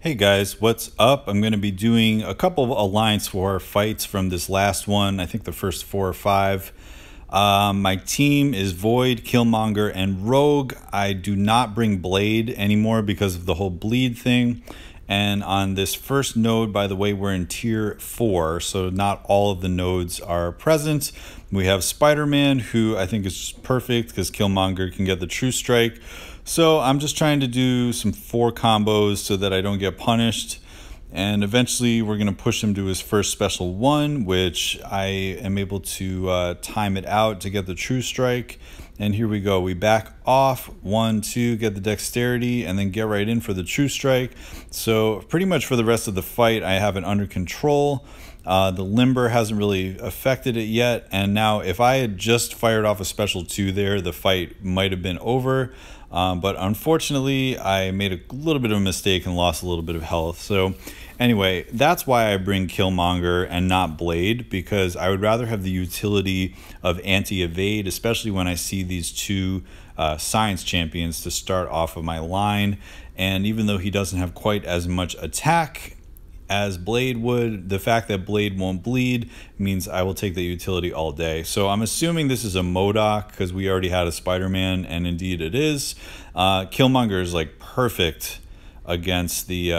Hey guys, what's up? I'm going to be doing a couple of Alliance War fights from this last one. I think the first 4 or 5. My team is Void, Killmonger, and Rogue. I do not bring Blade anymore because of the whole bleed thing. And on this first node, by the way, we're in tier 4, so not all of the nodes are present. We have Spider-Man, who I think is just perfect because Killmonger can get the True Strike. So I'm just trying to do some 4 combos so that I don't get punished. And eventually we're going to push him to his first special 1, which I am able to time it out to get the True Strike. And here we go. We back off, 1, 2, get the dexterity, and then get right in for the True Strike. So pretty much for the rest of the fight, I have it under control. The limber hasn't really affected it yet. And now if I had just fired off a special 2 there, the fight might have been over. But unfortunately, I made a little bit of a mistake and lost a little bit of health. So anyway, that's why I bring Killmonger and not Blade, because I would rather have the utility of anti-evade, especially when I see these 2 science champions to start off of my line. And even though he doesn't have quite as much attack as Blade would, the fact that Blade won't bleed means I will take the utility all day. So I'm assuming this is a MODOK because we already had a Spider-Man, and indeed it is. Killmonger is like perfect against the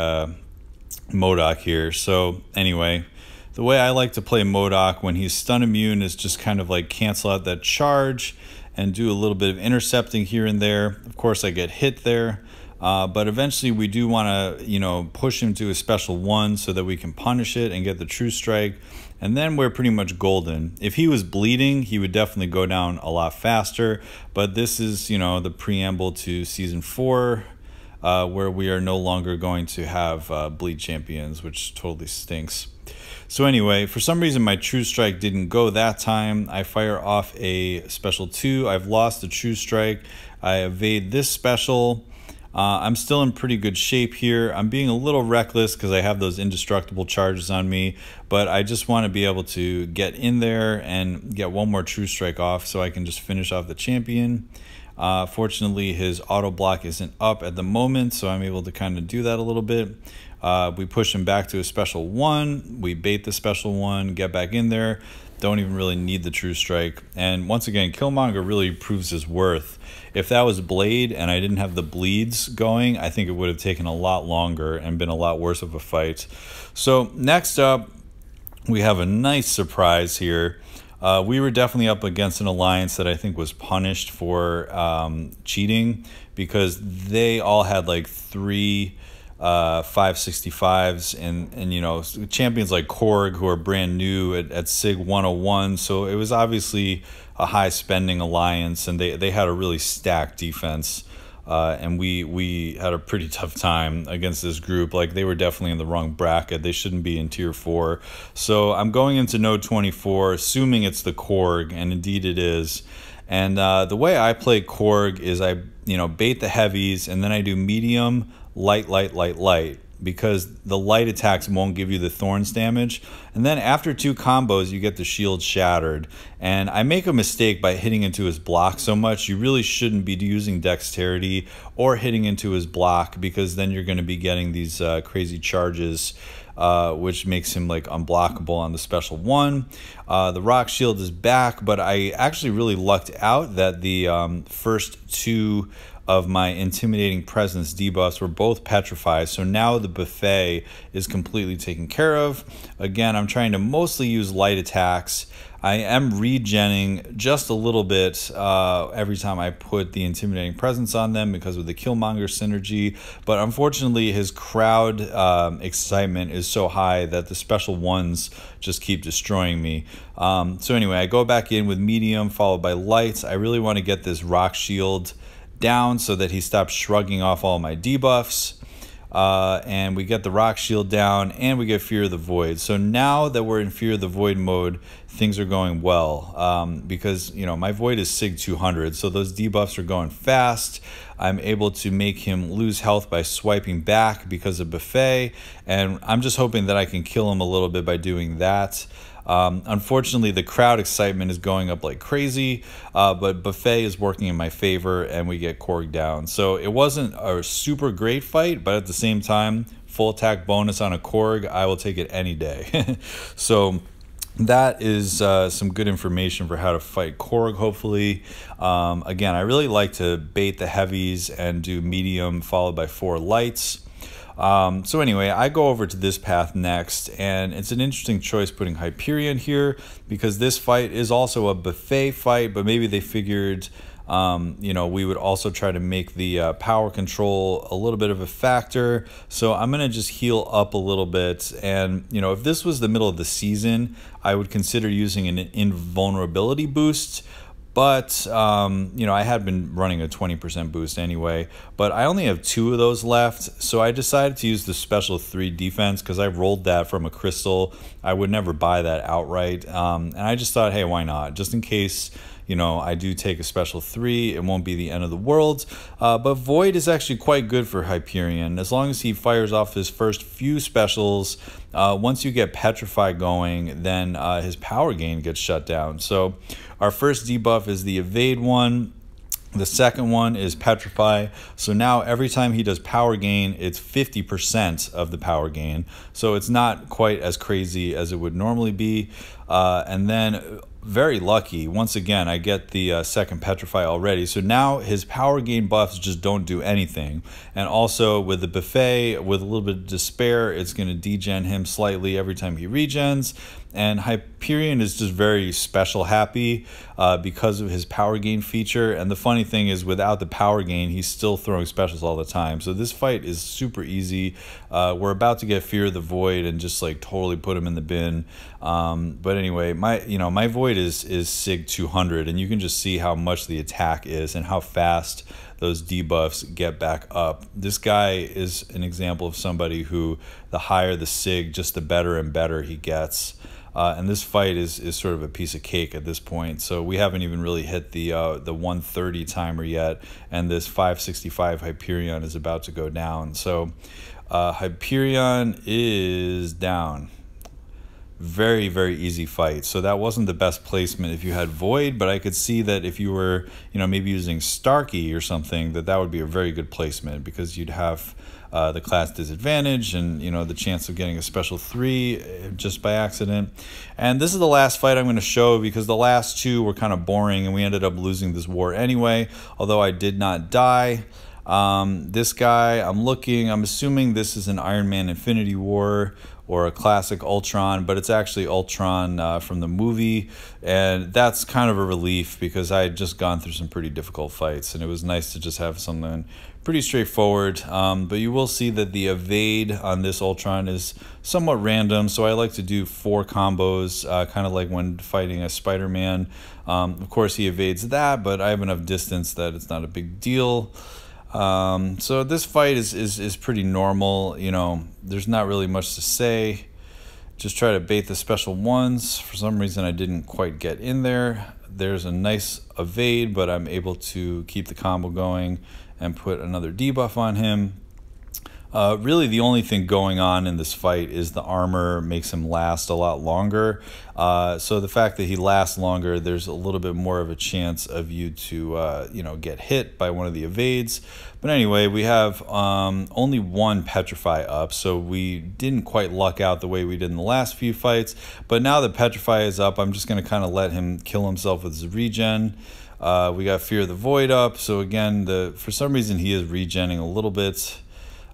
MODOK here. So anyway, the way I like to play MODOK when he's stun immune is just kind of like cancel out that charge and do a little bit of intercepting here and there. Of course, I get hit there. But eventually we do want to, push him to a special 1 so that we can punish it and get the True Strike. And then we're pretty much golden. If he was bleeding, he would definitely go down a lot faster. But this is, the preamble to Season 4, where we are no longer going to have bleed champions, which totally stinks. So anyway, for some reason my True Strike didn't go that time. I fire off a special 2. I've lost the True Strike. I evade this special. I'm still in pretty good shape here. I'm being a little reckless because I have those indestructible charges on me, but I just want to be able to get in there and get one more True Strike off so I can just finish off the champion. Fortunately, his auto block isn't up at the moment, so I'm able to kind of do that a little bit. We push him back to a special 1. We bait the special 1, get back in there. Don't even really need the True Strike. And once again, Killmonger really proves his worth. If that was Blade and I didn't have the bleeds going, I think it would have taken a lot longer and been a lot worse of a fight. So next up, we have a nice surprise here. We were definitely up against an alliance that I think was punished for cheating, because they all had like 3 565s and champions like Korg, who are brand new at Sig 101. So it was obviously a high spending alliance, and they had a really stacked defense. And we had a pretty tough time against this group. Like, they were definitely in the wrong bracket. They shouldn't be in tier 4. So I'm going into node 24, assuming it's the Korg, and indeed it is. And the way I play Korg is I bait the heavies, and then I do medium, light, because the light attacks won't give you the thorns damage. And then after 2 combos, you get the shield shattered. And I make a mistake by hitting into his block so much. You really shouldn't be using dexterity or hitting into his block, because then you're going to be getting these crazy charges, which makes him like unblockable on the special 1. The rock shield is back, but I actually really lucked out that the first 2 of my intimidating presence debuffs were both petrified. So now the buffet is completely taken care of. Again, I'm trying to mostly use light attacks. I am regenning just a little bit every time I put the intimidating presence on them because of the Killmonger synergy. But unfortunately, his crowd excitement is so high that the special 1s just keep destroying me. So anyway, I go back in with medium followed by lights. I really want to get this rock shield down so that he stops shrugging off all my debuffs. And we get the rock shield down, and we get Fear of the Void. So now that we're in Fear of the Void mode, things are going well, because my Void is Sig 200, so those debuffs are going fast. I'm able to make him lose health by swiping back because of buffet, and I'm just hoping that I can kill him a little bit by doing that. Unfortunately, the crowd excitement is going up like crazy, but buffet is working in my favor, and we get Korg down. So it wasn't a super great fight, but at the same time, full attack bonus on a Korg, I will take it any day. So that is some good information for how to fight Korg, hopefully. Again, I really like to bait the heavies and do medium followed by 4 lights. So anyway, I go over to this path next, and it's an interesting choice putting Hyperion here because this fight is also a buffet fight, but maybe they figured you know, we would also try to make the power control a little bit of a factor. So I'm going to just heal up a little bit. And, you know, if this was the middle of the season, I would consider using an invulnerability boost. But, you know, I had been running a 20% boost anyway, but I only have 2 of those left. So I decided to use the special 3 defense because I rolled that from a crystal. I would never buy that outright. And I just thought, hey, why not? Just in case, you know, I do take a special 3, it won't be the end of the world. But Void is actually quite good for Hyperion. As long as he fires off his first few specials, once you get Petrify going, then his power gain gets shut down. So our first debuff is the Evade one. The second one is Petrify. So now every time he does power gain, it's 50% of the power gain. So it's not quite as crazy as it would normally be. And then very lucky, once again, I get the second Petrify already. So now his power gain buffs just don't do anything. And also with the buffet, with a little bit of despair, it's going to degen him slightly every time he regens. And Hyperion is just very special happy because of his power gain feature. And the funny thing is, without the power gain, he's still throwing specials all the time. So this fight is super easy. We're about to get Fear of the Void and just like totally put him in the bin. But anyway, my Void is Sig 200, and you can just see how much the attack is and how fast those debuffs get back up. This guy is an example of somebody who, the higher the Sig, just the better and better he gets. And this fight is sort of a piece of cake at this point. So we haven't even really hit the 130 timer yet, and this 565 Hyperion is about to go down. So Hyperion is down. Very, very easy fight. So that wasn't the best placement if you had Void, but I could see that if you were, you know, maybe using Starkey or something, that would be a very good placement because you'd have the class disadvantage and, you know, the chance of getting a special 3 just by accident. And this is the last fight I'm going to show because the last 2 were kind of boring and we ended up losing this war anyway, although I did not die. This guy, I'm assuming this is an Iron Man Infinity War or a classic Ultron, but it's actually Ultron from the movie, and that's kind of a relief because I had just gone through some pretty difficult fights, and it was nice to just have something pretty straightforward. But you will see that the evade on this Ultron is somewhat random, so I like to do 4 combos, kind of like when fighting a Spider-Man. Of course, he evades that, but I have enough distance that it's not a big deal. So this fight is pretty normal. You know, there's not really much to say. Just try to bait the special ones. For some reason I didn't quite get in there. There's a nice evade, but I'm able to keep the combo going and put another debuff on him. Really the only thing going on in this fight is the armor makes him last a lot longer. So the fact that he lasts longer, there's a little bit more of a chance of you to you know, get hit by one of the evades. But anyway, we have only 1 Petrify up, so we didn't quite luck out the way we did in the last few fights. But now that Petrify is up, I'm just going to kind of let him kill himself with his regen. We got Fear of the Void up, so again, for some reason he is regenning a little bit.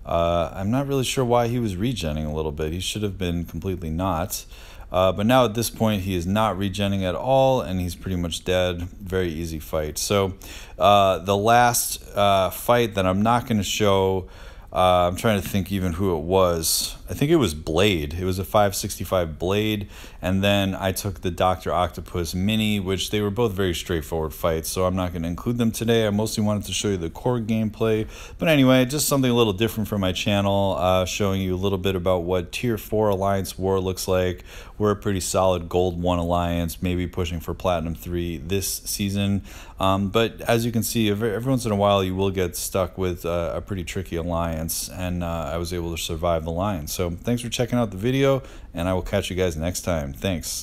I'm not really sure why he was regenning a little bit. He should have been completely not. But now at this point, he is not regenning at all, and he's pretty much dead. Very easy fight. So the last fight that I'm not going to show, I'm trying to think even who it was. I think it was Blade. It was a 565 Blade, and then I took the Dr. Octopus Mini, which they were both very straightforward fights, so I'm not going to include them today. I mostly wanted to show you the Korg gameplay. But anyway, just something a little different from my channel, showing you a little bit about what Tier 4 Alliance War looks like. We're a pretty solid Gold 1 Alliance, maybe pushing for Platinum 3 this season. But as you can see, every once in a while you will get stuck with a pretty tricky alliance, and I was able to survive the line. So thanks for checking out the video, and I will catch you guys next time. Thanks.